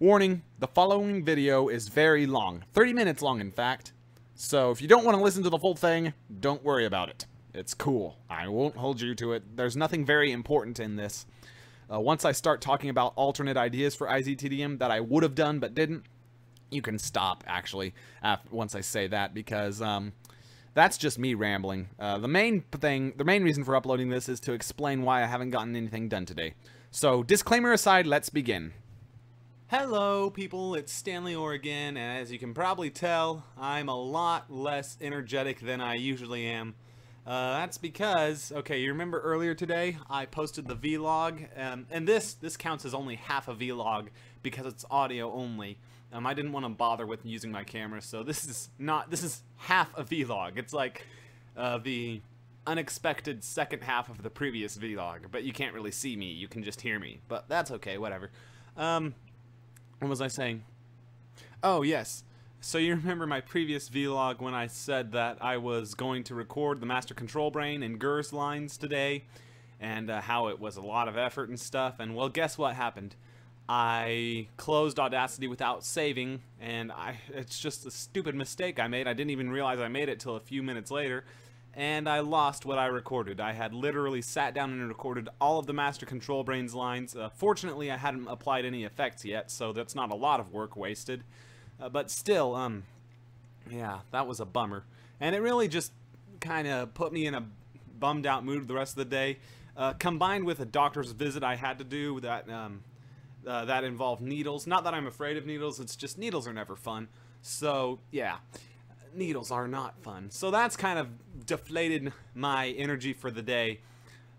Warning, the following video is very long. 30 minutes long, in fact. So if you don't want to listen to the full thing, don't worry about it. It's cool. I won't hold you to it. There's nothing very important in this. Once I start talking about alternate ideas for IZTDM that I would have done but didn't, you can stop, actually, once I say that, because that's just me rambling. The main reason for uploading this is to explain why I haven't gotten anything done today. So, disclaimer aside, let's begin. Hello people, it's Stanley Orr again, and as you can probably tell, I'm a lot less energetic than I usually am. That's because, okay, you remember earlier today, I posted the vlog, and this counts as only half a vlog because it's audio only. I didn't want to bother with using my camera, so this is half a vlog. It's like the unexpected second half of the previous vlog, but you can't really see me, you can just hear me, but that's okay, whatever. What was I saying? Oh, yes. So you remember my previous vlog when I said that I was going to record the Master Control Brain and GURS lines today, and how it was a lot of effort and stuff, and well, guess what happened? I closed Audacity without saving, and it's just a stupid mistake I made. I didn't even realize I made it till a few minutes later, and I lost what I recorded. I had literally sat down and recorded all of the Master Control Brains lines. Fortunately, I hadn't applied any effects yet, so that's not a lot of work wasted. But still, yeah, that was a bummer. And it really just kind of put me in a bummed out mood the rest of the day. Combined with a doctor's visit I had to do that, that involved needles. Not that I'm afraid of needles, it's just needles are never fun. So, yeah. Needles are not fun. So that's kind of deflated my energy for the day,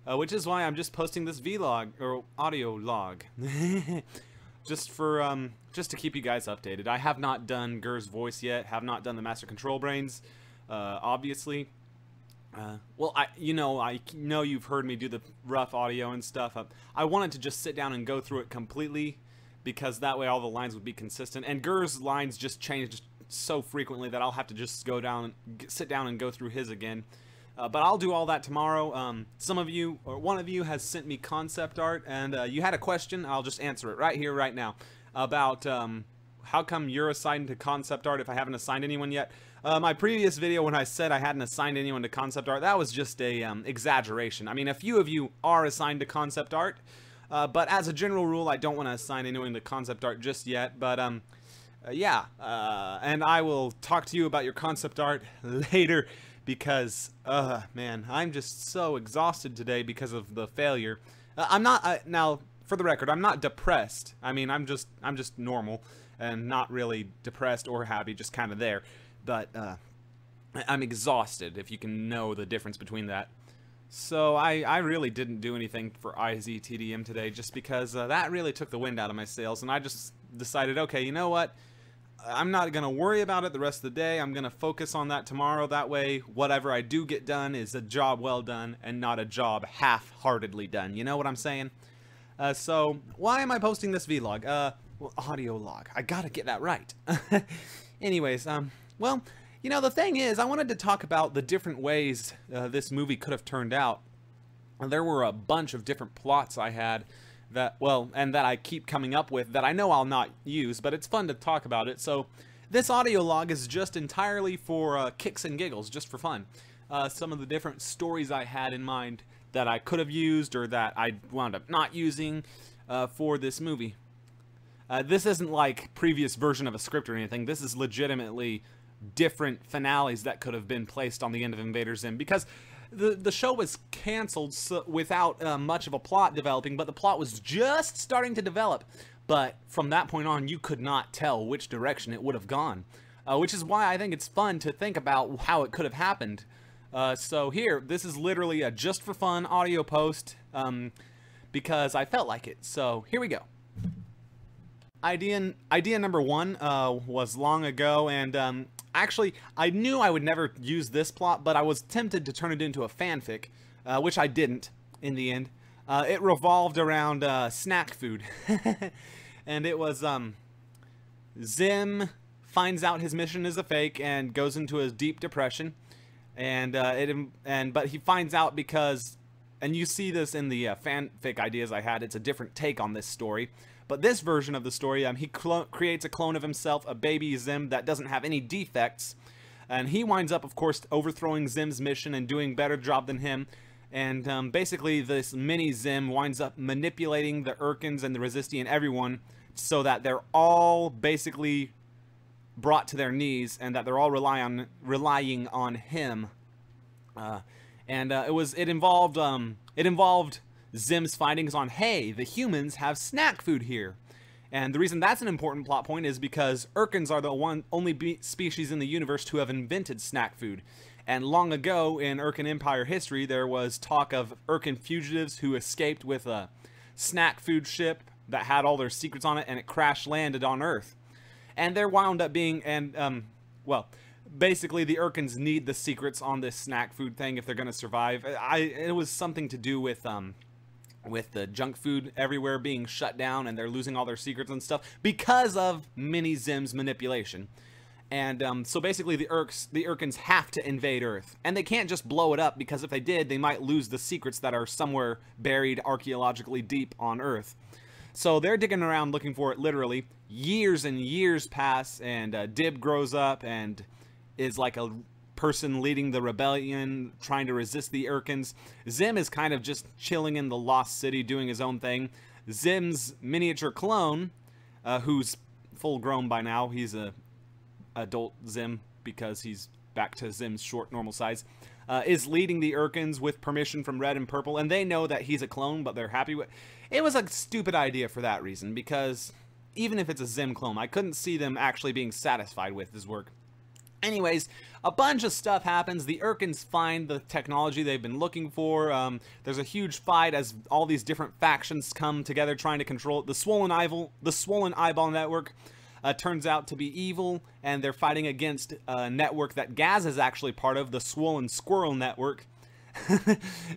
which is why I'm just posting this vlog or audio log, just to keep you guys updated. I have not done GUR's voice yet. Have not done the Master Control Brains, obviously. Well, I know you've heard me do the rough audio and stuff. I wanted to just sit down and go through it completely, because that way all the lines would be consistent. And GUR's lines just changed so frequently that I'll have to just sit down and go through his again. But I'll do all that tomorrow. Some of you, or one of you, has sent me concept art, and you had a question. I'll just answer it right here, right now, about how come you're assigned to concept art if I haven't assigned anyone yet. My previous video when I said I hadn't assigned anyone to concept art, that was just a exaggeration. I mean, a few of you are assigned to concept art, but as a general rule, I don't want to assign anyone to concept art just yet. But yeah, and I will talk to you about your concept art later, because man, I'm just so exhausted today because of the failure. I'm not now, for the record, I'm not depressed. I mean, I'm just normal and not really depressed or happy, just kind of there. But I'm exhausted, if you can know the difference between that. So I really didn't do anything for IZTDM today, just because that really took the wind out of my sails, and I just decided, okay, you know what? I'm not going to worry about it the rest of the day. I'm going to focus on that tomorrow. That way, whatever I do get done is a job well done and not a job half-heartedly done. You know what I'm saying? So, why am I posting this vlog? Well, audio log. I gotta get that right. Anyways, well, you know, the thing is, I wanted to talk about the different ways this movie could have turned out. There were a bunch of different plots I had that, well, and that I keep coming up with that I know I'll not use, but it's fun to talk about it. So this audio log is just entirely for kicks and giggles, just for fun. Some of the different stories I had in mind that I could have used or that I wound up not using for this movie. This isn't like previous version of a script or anything. This is legitimately different finales that could have been placed on the end of Invader Zim, because the show was canceled without much of a plot developing, but the plot was just starting to develop. But from that point on, you could not tell which direction it would have gone, which is why I think it's fun to think about how it could have happened. So here, this is literally a just for fun audio post, because I felt like it. So here we go. Idea number one was long ago, and actually, I knew I would never use this plot, but I was tempted to turn it into a fanfic, which I didn't in the end. It revolved around snack food, and it was Zim finds out his mission is a fake and goes into a deep depression, and but he finds out because, and you see this in the fanfic ideas I had. It's a different take on this story. But this version of the story, he creates a clone of himself, a baby Zim that doesn't have any defects. And he winds up, of course, overthrowing Zim's mission and doing a better job than him. And basically, this mini Zim winds up manipulating the Urkins and the Resisti and everyone so that they're all basically brought to their knees and that they're all relying on him. It involved Zim's findings on, hey, the humans have snack food here. And the reason that's an important plot point is because Urkins are the only species in the universe to have invented snack food. And long ago in Urkin Empire history, there was talk of Urkin fugitives who escaped with a snack food ship that had all their secrets on it, and it crash landed on Earth. And there wound up being, basically the Urkins need the secrets on this snack food thing if they're going to survive. It was something to do with the junk food everywhere being shut down, and they're losing all their secrets and stuff because of Mini Zim's manipulation. And so basically the Urkins have to invade Earth, and they can't just blow it up, because if they did, they might lose the secrets that are somewhere buried archaeologically deep on Earth. So they're digging around looking for it, literally. Years and years pass, and Dib grows up and is like a person leading the rebellion, trying to resist the Urkins. Zim is kind of just chilling in the Lost City, doing his own thing. Zim's miniature clone, who's full grown by now, he's a adult Zim because he's back to Zim's short normal size, is leading the Urkins with permission from Red and Purple, and they know that he's a clone, but they're happy with it. Was a stupid idea for that reason, because even if it's a Zim clone, I couldn't see them actually being satisfied with his work. Anyways, a bunch of stuff happens. The Urkins find the technology they've been looking for. There's a huge fight as all these different factions come together trying to control it. The Swollen Eyeball Network turns out to be evil, and they're fighting against a network that Gaz is actually part of, the Swollen Squirrel Network.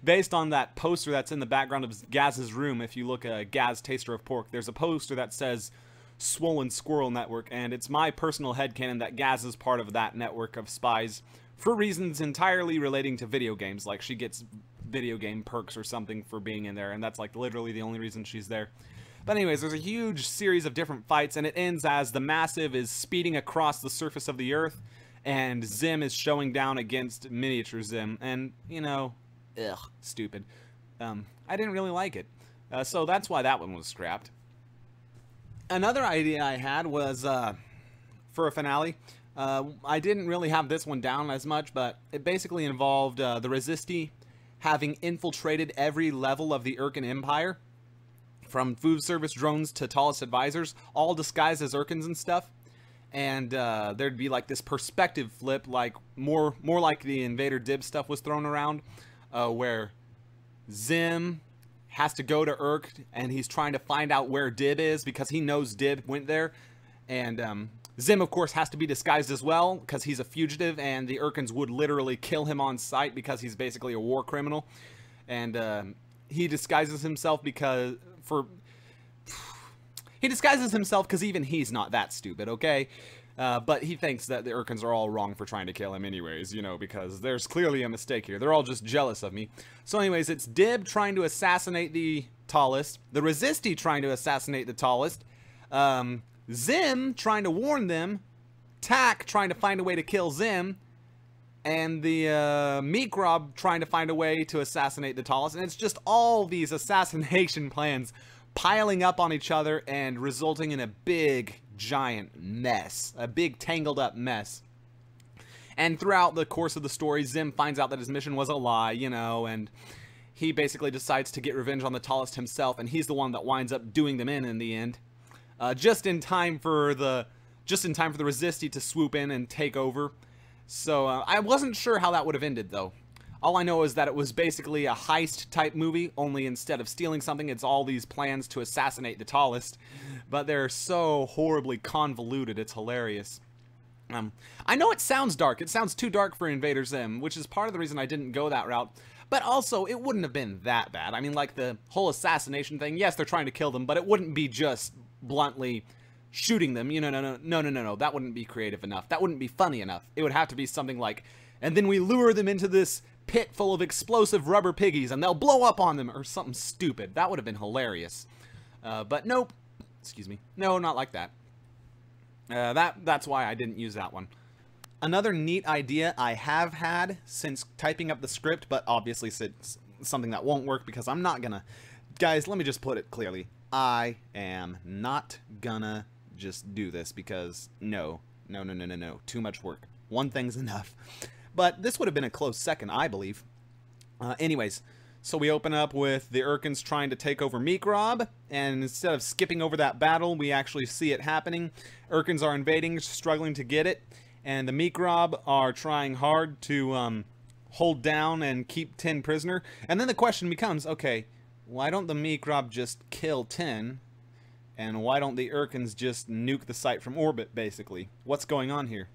Based on that poster that's in the background of Gaz's room, if you look at Gaz Taster of Pork, there's a poster that says Swollen Squirrel Network, and it's my personal headcanon that Gaz is part of that network of spies for reasons entirely relating to video games, like she gets video game perks or something for being in there, and that's like literally the only reason she's there. But anyways, there's a huge series of different fights, and it ends as the Massive is speeding across the surface of the Earth, and Zim is showing down against miniature Zim, and, you know, stupid. I didn't really like it, so that's why that one was scrapped. Another idea I had was, for a finale, I didn't really have this one down as much, but it basically involved the Resisti having infiltrated every level of the Urkin Empire, from food service drones to tallest advisors, all disguised as Urkins and stuff. And there'd be like this perspective flip, like more like the Invader Dib stuff was thrown around, where Zim has to go to Urk, and he's trying to find out where Dib is because he knows Dib went there. And Zim, of course, has to be disguised as well because he's a fugitive, and the Urkins would literally kill him on sight because he's basically a war criminal. And he disguises himself because even he's not that stupid, okay? But he thinks that the Urkins are all wrong for trying to kill him anyways, you know, because there's clearly a mistake here. They're all just jealous of me. So anyways, it's Dib trying to assassinate the tallest, the Resisti trying to assassinate the tallest, Zim trying to warn them, Tak trying to find a way to kill Zim, and the Mikrob trying to find a way to assassinate the tallest. And it's just all these assassination plans piling up on each other and resulting in a big, giant mess. A big, tangled up mess. And throughout the course of the story, Zim finds out that his mission was a lie, you know, and he basically decides to get revenge on the tallest himself, and he's the one that winds up doing them in the end. Just in time for the Resisti to swoop in and take over. So I wasn't sure how that would have ended, though. All I know is that it was basically a heist type movie, only instead of stealing something, it's all these plans to assassinate the tallest. But they're so horribly convoluted, it's hilarious. I know it sounds dark. It sounds too dark for Invader Zim, which is part of the reason I didn't go that route. But also, it wouldn't have been that bad. I mean, like the whole assassination thing, yes, they're trying to kill them, but it wouldn't be just bluntly shooting them. You know, no. That wouldn't be creative enough. That wouldn't be funny enough. It would have to be something like, and then we lure them into this pit full of explosive rubber piggies, and they'll blow up on them, or something stupid. That would have been hilarious. But nope. Excuse me. No, not like that. That's why I didn't use that one. Another neat idea I have had since typing up the script, but obviously it's something that won't work because I'm not gonna... Guys, let me just put it clearly. I am not gonna just do this because no. Too much work. One thing's enough. But this would have been a close second, I believe. Anyways, so we open up with the Urkins trying to take over Mikrob, and instead of skipping over that battle, we actually see it happening. Urkins are invading, struggling to get it, and the Mikrob are trying hard to hold down and keep Tin prisoner. And then the question becomes, okay, why don't the Mikrob just kill Tin? And why don't the Urkins just nuke the site from orbit, basically? What's going on here?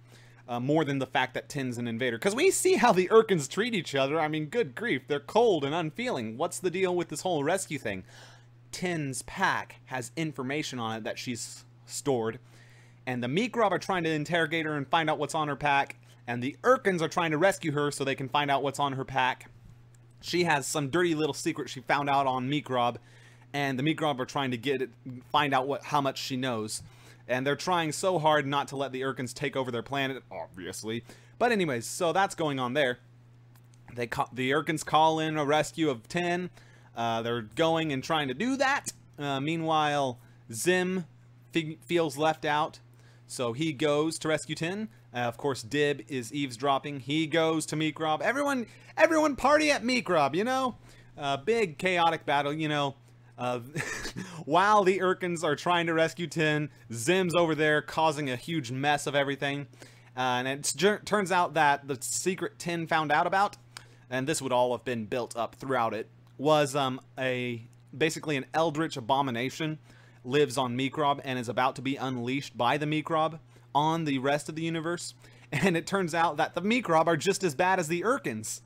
More than the fact that Tin's an invader. Because we see how the Urkins treat each other. I mean, good grief. They're cold and unfeeling. What's the deal with this whole rescue thing? Tin's pack has information on it that she's stored. And the Mikrob are trying to interrogate her and find out what's on her pack. And the Urkins are trying to rescue her so they can find out what's on her pack. She has some dirty little secret she found out on Mikrob. And the Mikrob are trying to find out how much she knows. And they're trying so hard not to let the Urkins take over their planet, obviously. But anyways, so that's going on there. The Urkins call in a rescue of Tin. They're going and trying to do that. Meanwhile, Zim feels left out. So he goes to rescue Tin. Of course, Dib is eavesdropping. He goes to Mikrob. Everyone party at Mikrob, you know? Big chaotic battle, you know. While the Urkins are trying to rescue Tin, Zim's over there causing a huge mess of everything. And it turns out that the secret Tin found out about, and this would all have been built up throughout it, was basically an eldritch abomination lives on Mikrob and is about to be unleashed by the Mikrob on the rest of the universe. And it turns out that the Mikrob are just as bad as the Urkins.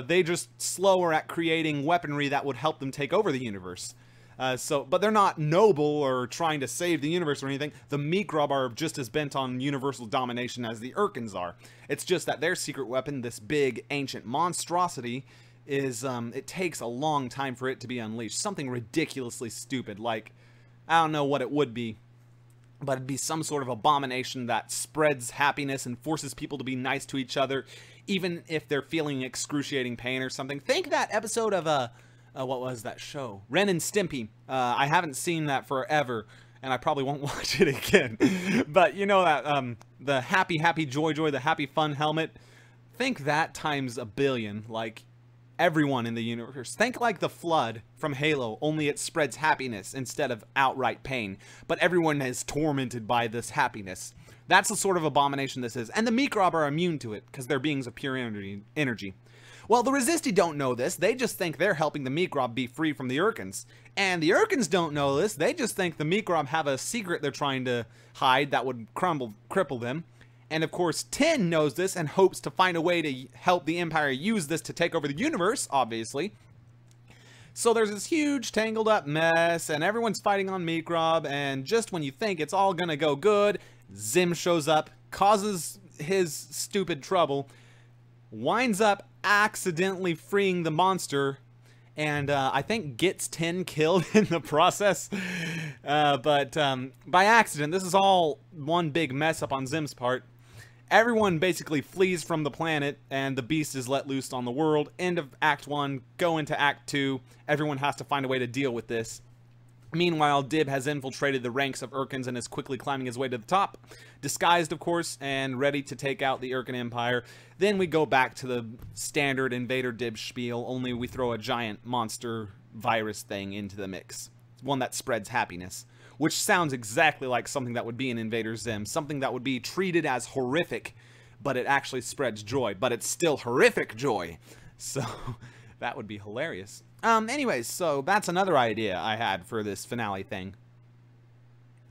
They just slower at creating weaponry that would help them take over the universe. But they're not noble or trying to save the universe or anything. The Mikrob are just as bent on universal domination as the Urkins are. It's just that their secret weapon, this big ancient monstrosity, is it takes a long time for it to be unleashed. Something ridiculously stupid, like, I don't know what it would be, but it'd be some sort of abomination that spreads happiness and forces people to be nice to each other, even if they're feeling excruciating pain or something. Think that episode of what was that show? Ren and Stimpy. I haven't seen that forever, and I probably won't watch it again. But you know that the happy joy, the happy fun helmet. Think that times a billion, like everyone in the universe. Think like the Flood from Halo, only it spreads happiness instead of outright pain. But everyone is tormented by this happiness. That's the sort of abomination this is. And the Mikrob are immune to it, because they're beings of pure energy. Well, the Resisti don't know this. They just think they're helping the Mikrob be free from the Urkins. And the Urkins don't know this. They just think the Mikrob have a secret they're trying to hide that would cripple them. And of course, Tin knows this and hopes to find a way to help the Empire use this to take over the universe, obviously. So there's this huge tangled up mess, and everyone's fighting on Mikrob, and just when you think it's all gonna go good, Zim shows up, causes his stupid trouble, winds up accidentally freeing the monster, and I think gets Tin killed in the process. But by accident, this is all one big mess up on Zim's part. Everyone basically flees from the planet, and the beast is let loose on the world. End of Act 1, go into Act 2. Everyone has to find a way to deal with this. Meanwhile, Dib has infiltrated the ranks of Urkins and is quickly climbing his way to the top, disguised, of course, and ready to take out the Urkin Empire. Then we go back to the standard Invader Dib spiel, only we throw a giant monster virus thing into the mix. One that spreads happiness, which sounds exactly like something that would be in Invader Zim, something that would be treated as horrific, but it actually spreads joy, but it's still horrific joy. So that would be hilarious. Anyways, so that's another idea I had for this finale thing.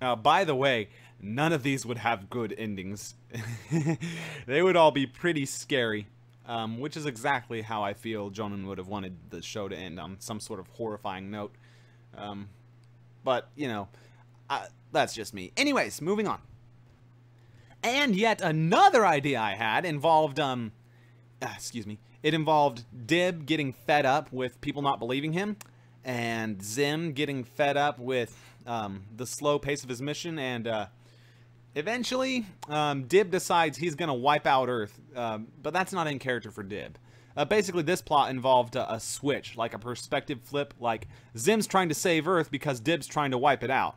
By the way, none of these would have good endings. They would all be pretty scary, which is exactly how I feel Jonan would have wanted the show to end, on some sort of horrifying note. But, you know, that's just me. Anyways, moving on. And yet another idea I had involved, it involved Dib getting fed up with people not believing him, and Zim getting fed up with the slow pace of his mission, and eventually, Dib decides he's going to wipe out Earth, but that's not in character for Dib. Basically, this plot involved a switch, like a perspective flip, like Zim's trying to save Earth because Dib's trying to wipe it out.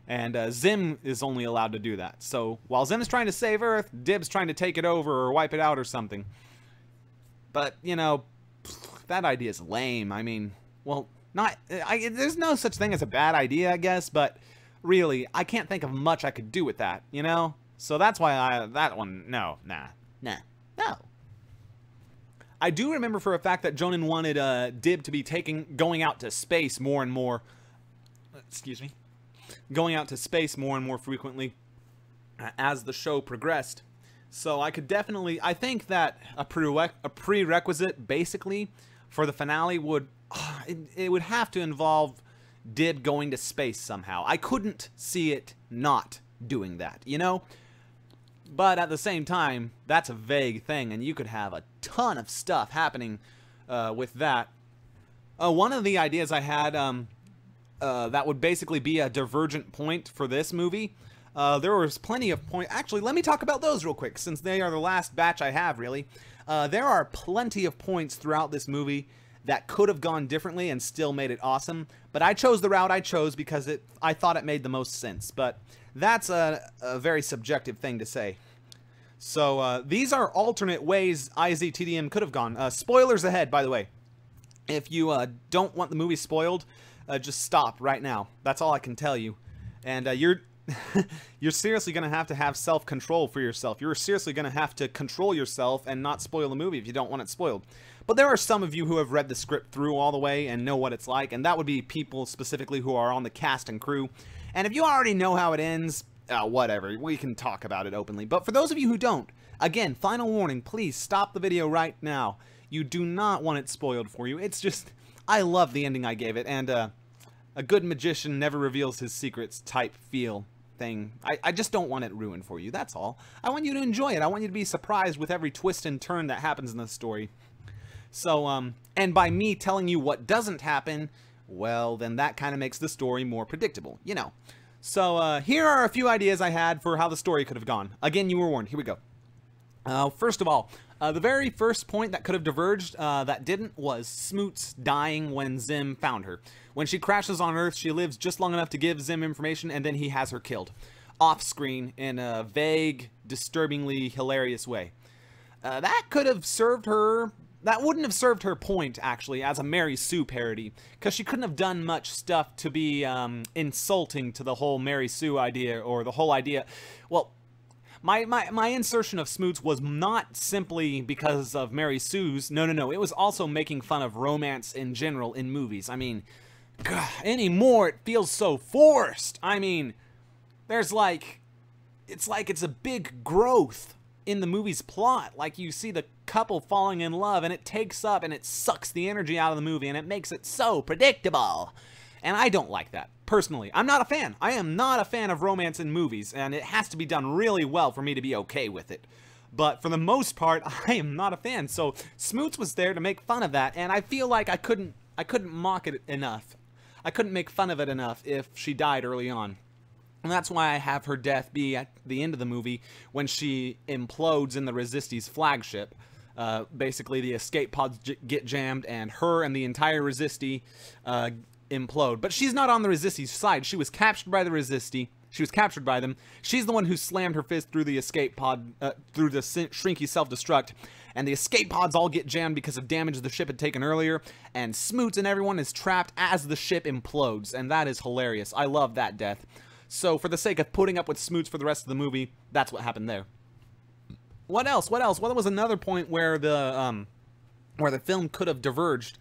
And Zim is only allowed to do that. So, while Zim's trying to save Earth, Dib's trying to take it over or wipe it out or something. But, you know, that idea is lame. I mean, well, there's no such thing as a bad idea, I guess, but really, I can't think of much I could do with that, you know? So that's why no. I do remember for a fact that Jonan wanted Dib to be going out to space more and more. Excuse me. Going out to space more and more frequently as the show progressed. So I think that a prerequisite, basically, for the finale would, it would have to involve Dib going to space somehow. I couldn't see it not doing that, you know? But at the same time, that's a vague thing, and you could have a ton of stuff happening with that. One of the ideas I had that would basically be a divergent point for this movie, there was plenty of points. Actually, let me talk about those real quick, since they are the last batch I have, really. There are plenty of points throughout this movie that could have gone differently and still made it awesome, but I chose the route I chose because I thought it made the most sense. But that's a very subjective thing to say. So these are alternate ways IZTDM could have gone. Spoilers ahead, by the way. If you don't want the movie spoiled, just stop right now. That's all I can tell you. And you're seriously going to have self-control for yourself. You're seriously going to have to control yourself and not spoil the movie if you don't want it spoiled. But there are some of you who have read the script through all the way and know what it's like, and that would be people specifically who are on the cast and crew. And if you already know how it ends, whatever, we can talk about it openly. But for those of you who don't, again, final warning, please stop the video right now. You do not want it spoiled for you. It's just, I love the ending I gave it, and a good magician never reveals his secrets type feel thing. I just don't want it ruined for you, that's all. I want you to enjoy it. I want you to be surprised with every twist and turn that happens in the story. So, and by me telling you what doesn't happen, well, then that kind of makes the story more predictable, you know. So, here are a few ideas I had for how the story could have gone. Again, you were warned. Here we go. First of all, the very first point that could have diverged that didn't was Smoots dying when Zim found her. When she crashes on Earth, she lives just long enough to give Zim information, and then he has her killed. Off-screen, in a vague, disturbingly hilarious way. That could have served her... That wouldn't have served her point, actually, as a Mary Sue parody, because she couldn't have done much stuff to be insulting to the whole Mary Sue idea, or the whole idea... Well, my insertion of Smoots was not simply because of Mary Sue's. No. It was also making fun of romance in general in movies. I mean, God, anymore it feels so forced. I mean, there's like... It's a big growth in the movie's plot. Like, you see the couple falling in love, and it takes up and it sucks the energy out of the movie, and it makes it so predictable. And I don't like that, personally. I'm not a fan. I am not a fan of romance in movies, and it has to be done really well for me to be okay with it. But for the most part, I am not a fan. So Smoots was there to make fun of that, and I feel like I couldn't mock it enough. I couldn't make fun of it enough if she died early on. And that's why I have her death be at the end of the movie when she implodes in the Resistance flagship. Basically, the escape pods get jammed, and her and the entire Resistance implode. But she's not on the Resistance side. She was captured by the Resistance. She was captured by them. She's the one who slammed her fist through the escape pod, through the Shrinky self-destruct. And the escape pods all get jammed because of damage the ship had taken earlier. And Smoots and everyone is trapped as the ship implodes. And that is hilarious. I love that death. So for the sake of putting up with Smoots for the rest of the movie, that's what happened there. What else? Well, there was another point where the film could have diverged.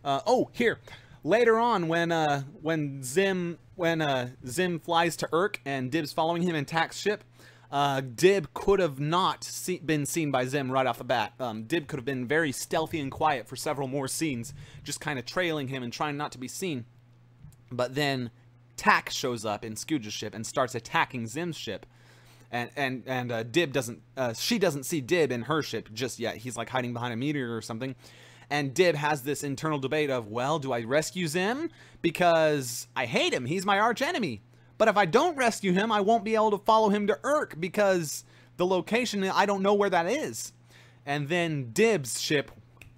Oh, here. Later on, when Zim flies to Urk and Dib's following him in Tak's ship, Dib could have not been seen by Zim right off the bat. Dib could have been very stealthy and quiet for several more scenes, just kind of trailing him and trying not to be seen. But then Tak shows up in Scooge's ship and starts attacking Zim's ship. And Dib doesn't, she doesn't see Dib in her ship just yet. He's like hiding behind a meteor or something. And Dib has this internal debate of, well, do I rescue Zim? Because I hate him. He's my arch enemy. But if I don't rescue him, I won't be able to follow him to Urk because the location, I don't know where that is. And then Dib's ship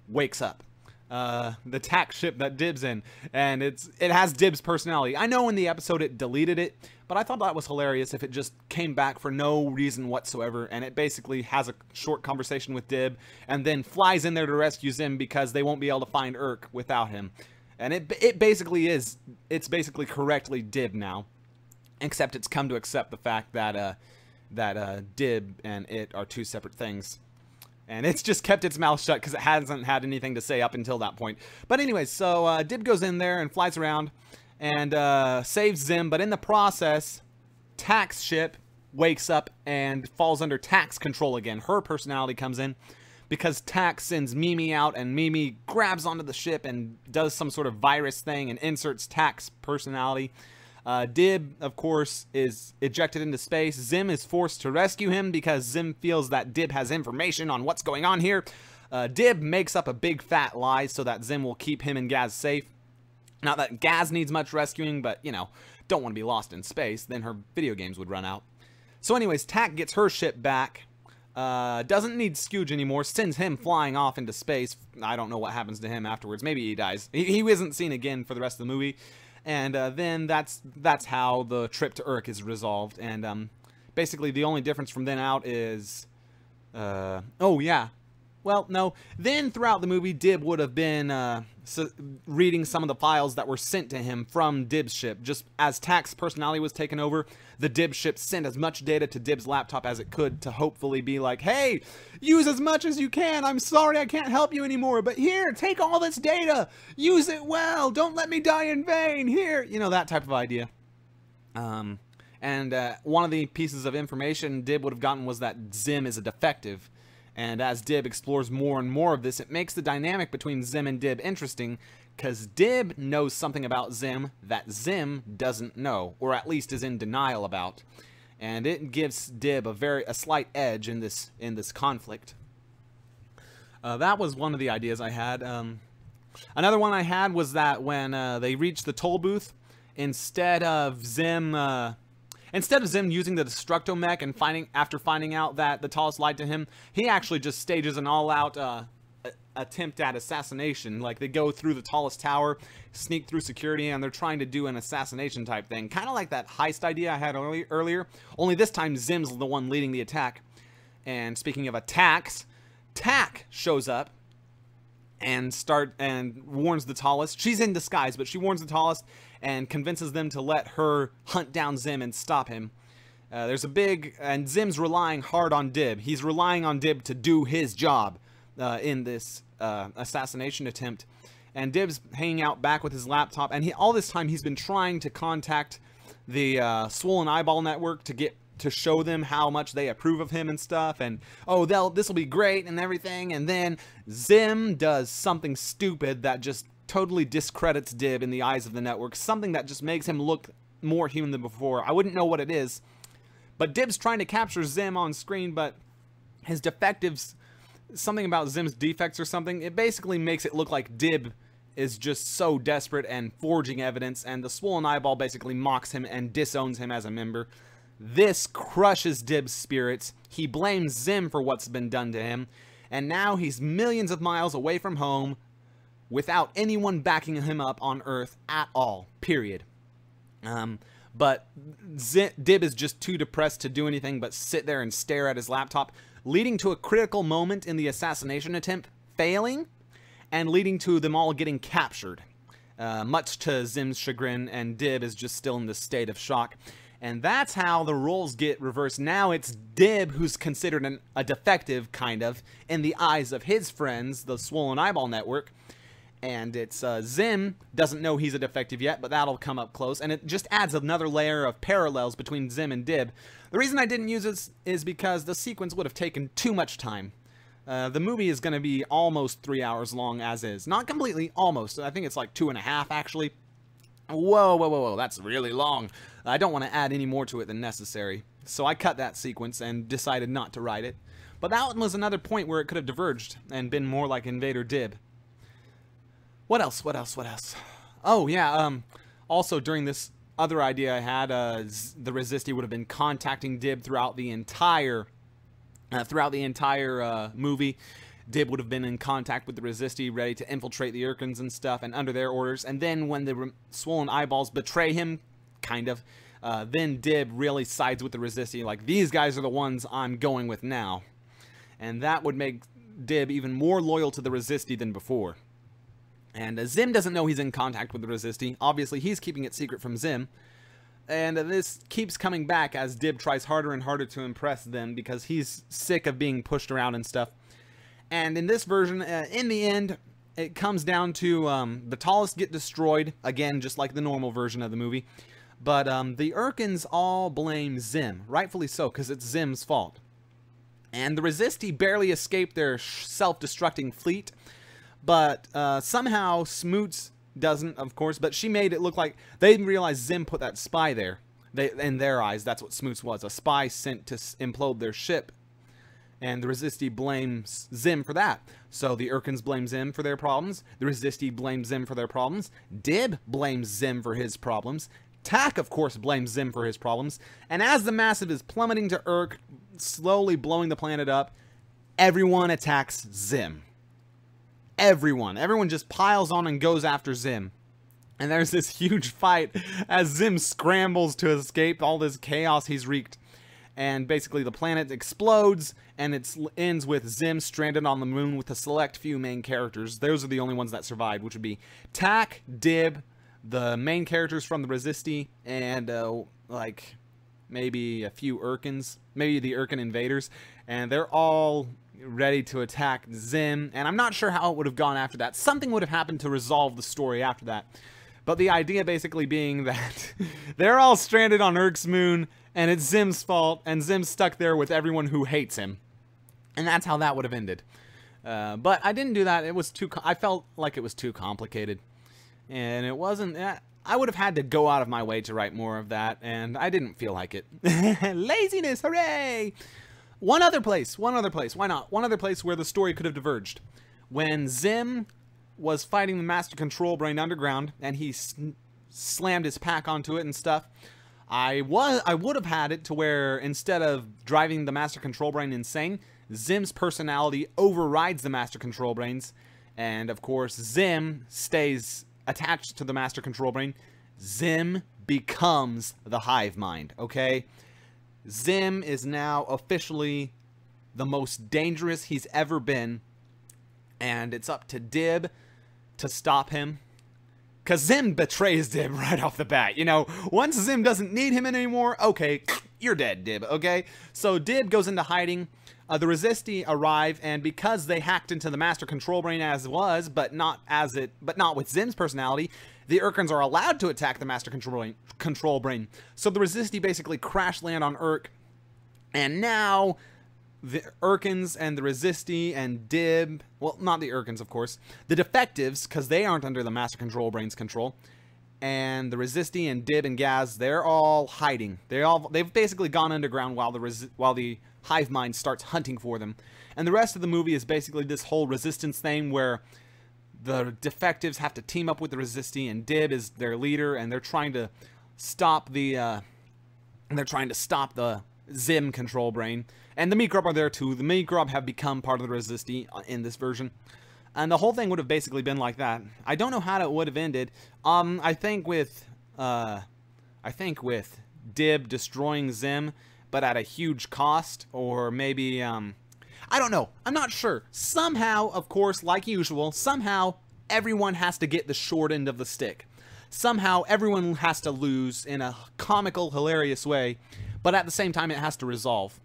wakes up. The tack ship that Dib's in, and it has Dib's personality. I know in the episode it deleted it, but I thought that was hilarious if it just came back for no reason whatsoever, and it basically has a short conversation with Dib, and then flies in there to rescue Zim because they won't be able to find Urk without him. And it basically is, it's basically correctly Dib now, except it's come to accept the fact that Dib and it are two separate things. And it's just kept its mouth shut because it hasn't had anything to say up until that point. But anyways, so Dib goes in there and flies around and saves Zim. But in the process, Tack's ship wakes up and falls under Tack's control again. Her personality comes in because Tack sends Mimi out, and Mimi grabs onto the ship and does some sort of virus thing and inserts Tack's personality. Dib, of course, is ejected into space. Zim is forced to rescue him because Zim feels that Dib has information on what's going on here. Dib makes up a big fat lie so that Zim will keep him and Gaz safe. Not that Gaz needs much rescuing, but, you know, don't want to be lost in space. Then her video games would run out. So anyways, Tack gets her ship back. Doesn't need Skooge anymore. Sends him flying off into space. I don't know what happens to him afterwards. Maybe he dies. He isn't seen again for the rest of the movie. And then that's how the trip to Urk is resolved. And basically the only difference from then out is... oh, yeah. Well, no. Then throughout the movie, Dib would have been reading some of the files that were sent to him from Dib's ship. Just as Tack's personality was taken over, the Dib ship sent as much data to Dib's laptop as it could to hopefully be like, hey, use as much as you can. I'm sorry I can't help you anymore, but here, take all this data. Use it well. Don't let me die in vain. Here, you know, that type of idea. And one of the pieces of information Dib would have gotten was that Zim is a defective. And as Dib explores more and more of this, it makes the dynamic between Zim and Dib interesting, because Dib knows something about Zim that Zim doesn't know, or at least is in denial about. And it gives Dib a slight edge in this conflict. That was one of the ideas I had. Another one I had was that when they reached the toll booth, instead of Zim using the Destructomech and after finding out that the Tallest lied to him, he actually just stages an all-out attempt at assassination. Like, they go through the tallest tower, sneak through security, and they're trying to do an assassination type thing. Kind of like that heist idea I had earlier, only this time Zim's the one leading the attack. And speaking of attacks, Tack shows up and warns the Tallest. She's in disguise, but she warns the Tallest and convinces them to let her hunt down Zim and stop him. And Zim's relying hard on Dib. He's relying on Dib to do his job in this assassination attempt. And Dib's hanging out back with his laptop, and all this time he's been trying to contact the Swollen Eyeball Network to show them how much they approve of him and stuff, and this will be great and everything. And then Zim does something stupid that just totally discredits Dib in the eyes of the network, something that just makes him look more human than before. I wouldn't know what it is, but Dib's trying to capture Zim on screen, but his defectives, something about Zim's defects or something, it basically makes it look like Dib is just so desperate and forging evidence, and the Swollen Eyeball basically mocks him and disowns him as a member. This crushes Dib's spirits. He blames Zim for what's been done to him, and now he's millions of miles away from home without anyone backing him up on Earth at all, period. But Dib is just too depressed to do anything but sit there and stare at his laptop, leading to a critical moment in the assassination attempt failing, and leading to them all getting captured. Much to Zim's chagrin, and Dib is just still in this state of shock. And that's how the roles get reversed. Now it's Dib who's considered a defective, kind of, in the eyes of his friends, the Swollen Eyeball Network. And it's Zim doesn't know he's a defective yet, but that'll come up close. And it just adds another layer of parallels between Zim and Dib. The reason I didn't use this is because the sequence would have taken too much time. The movie is going to be almost 3 hours long as is. Not completely, almost. I think it's like 2.5, actually. Whoa, that's really long. I don't want to add any more to it than necessary. So I cut that sequence and decided not to write it. But that one was another point where it could have diverged and been more like Invader Dib. What else? Oh, yeah, also during this other idea I had, the Resisti would have been contacting Dib throughout the entire movie. Dib would have been in contact with the Resisti, ready to infiltrate the Urkins and stuff, and under their orders. And then when the swollen eyeballs betray him, kind of, then Dib really sides with the Resisti, like, these guys are the ones I'm going with now. And that would make Dib even more loyal to the Resisti than before. And Zim doesn't know he's in contact with the Resisti. Obviously, he's keeping it secret from Zim. And this keeps coming back as Dib tries harder and harder to impress them because he's sick of being pushed around and stuff. And in this version, in the end, it comes down to the tallest get destroyed, again, just like the normal version of the movie. But the Urkins all blame Zim, rightfully so, because it's Zim's fault. And the Resisti barely escaped their self-destructing fleet, but somehow Smoots doesn't, of course, but she made it look like they didn't realize Zim put that spy there. In their eyes, that's what Smoots was, a spy sent to implode their ship. And the Resisti blames Zim for that. So the Urkins blame Zim for their problems. The Resisti blames Zim for their problems. Dib blames Zim for his problems. Tak, of course, blames Zim for his problems. And as the Massive is plummeting to Urk, slowly blowing the planet up, everyone attacks Zim. Everyone just piles on and goes after Zim. And there's this huge fight as Zim scrambles to escape all this chaos he's wreaked. And basically the planet explodes, and it ends with Zim stranded on the moon with a select few main characters. Those are the only ones that survived, which would be Tak, Dib, the main characters from the Resisti, and like maybe a few Urkins, maybe the Urkin invaders. And they're all ready to attack Zim, and I'm not sure how it would have gone after that. Something would have happened to resolve the story after that. But the idea basically being that they're all stranded on Urk's moon, and it's Zim's fault, and Zim's stuck there with everyone who hates him. And that's how that would have ended. But I didn't do that. It was too... I felt like it was too complicated. And it wasn't... I would have had to go out of my way to write more of that, and I didn't feel like it. Laziness, hooray! One other place, why not? One other place where the story could have diverged. When Zim was fighting the Master Control Brain underground, and he slammed his pack onto it and stuff, I would have had it to where instead of driving the Master Control Brain insane, Zim's personality overrides the Master Control Brains, and of course Zim stays attached to the Master Control Brain. Zim becomes the hive mind, okay? Zim is now officially the most dangerous he's ever been, and it's up to Dib to stop him. Because Zim betrays Dib right off the bat. You know, once Zim doesn't need him anymore, okay, you're dead, Dib, okay? So Dib goes into hiding. The Resisti arrive, and because they hacked into the Master Control Brain as was, but not with Zim's personality, the Urkins are allowed to attack the Master Control Brain. So the Resisti basically crash land on Urk, and now the Urkins and the Resisti and Dib, well, not the Urkins, of course, the Defectives, because they aren't under the Master Control Brain's control, and the Resisti and Dib and Gaz, they're all hiding. They've basically gone underground while the hive mind starts hunting for them. And the rest of the movie is basically this whole resistance thing where the Defectives have to team up with the Resisti, and Dib is their leader, and they're trying to stop the Zim Control Brain. And the Mikrob are there too. The Mikrob have become part of the Resisti in this version. And the whole thing would have basically been like that. I don't know how it would have ended. I think with Dib destroying Zim, but at a huge cost, or maybe I don't know. I'm not sure. Somehow, of course, like usual, somehow everyone has to get the short end of the stick. Somehow everyone has to lose in a comical, hilarious way, but at the same time it has to resolve.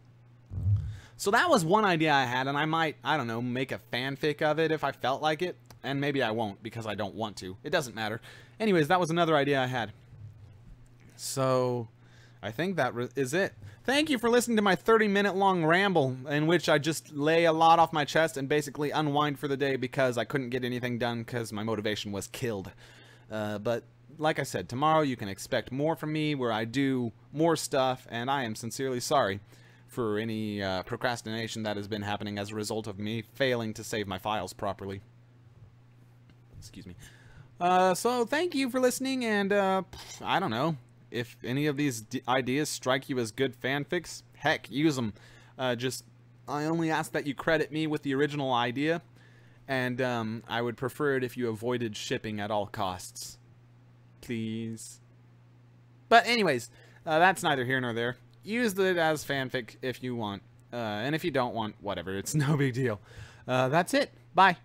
So that was one idea I had, and I might, I don't know, make a fanfic of it if I felt like it. And maybe I won't, because I don't want to. It doesn't matter. Anyways, that was another idea I had. So, I think that is it. Thank you for listening to my 30-minute long ramble, in which I just lay a lot off my chest and basically unwind for the day because I couldn't get anything done because my motivation was killed. But, like I said, tomorrow you can expect more from me where I do more stuff, and I am sincerely sorry for any procrastination that has been happening as a result of me failing to save my files properly. Excuse me. So thank you for listening, and I don't know if any of these ideas strike you as good fanfics. Heck, use them. I only ask that you credit me with the original idea, and I would prefer it if you avoided shipping at all costs. Please. But anyways, that's neither here nor there. Use it as fanfic if you want, and if you don't want, whatever. It's no big deal. That's it. Bye.